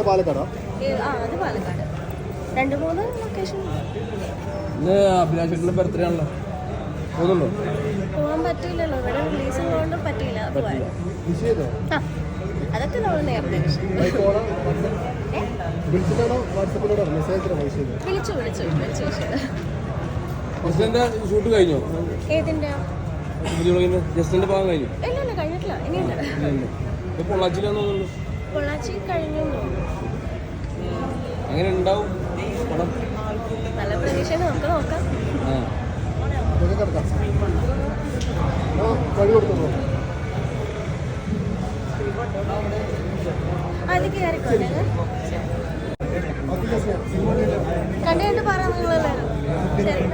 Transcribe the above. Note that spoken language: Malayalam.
പാലക്കാടോ? അത് പാലക്കാട്. 2-3 ലൊക്കേഷൻ. അഭിലാഷേട്ടൻ്റെ ബർത്ത്ഡേ ആണല്ലോ, പോകുന്നുണ്ടോ? പോകാൻ പറ്റില്ലല്ലോ, ഇവിടെ റിലീസ് ഉള്ളതുകൊണ്ട് പറ്റില്ല. അതൊക്കെ നമ്മൾ നേരത്തെ ഷൂട്ട് കഴിഞ്ഞോ? ഏതിന്റെ? ജസ്റ്റിന്റെ ഭാഗം കഴിഞ്ഞു? ഇല്ല, കഴിഞ്ഞിട്ടില്ല, ഇനിയുണ്ട്. പൊള്ളാച്ചിയിലാന്ന് തോന്നുന്നു. പൊള്ളാച്ചി കഴിഞ്ഞു. അങ്ങനെ ഉണ്ടാവും പടം. നല്ല പ്രതീക്ഷ, നമുക്ക് നോക്കാം. അത് കയറിക്കോട്ടെ. കണ്ടു പറയാൻ നിങ്ങളെല്ലാവരും ശരി.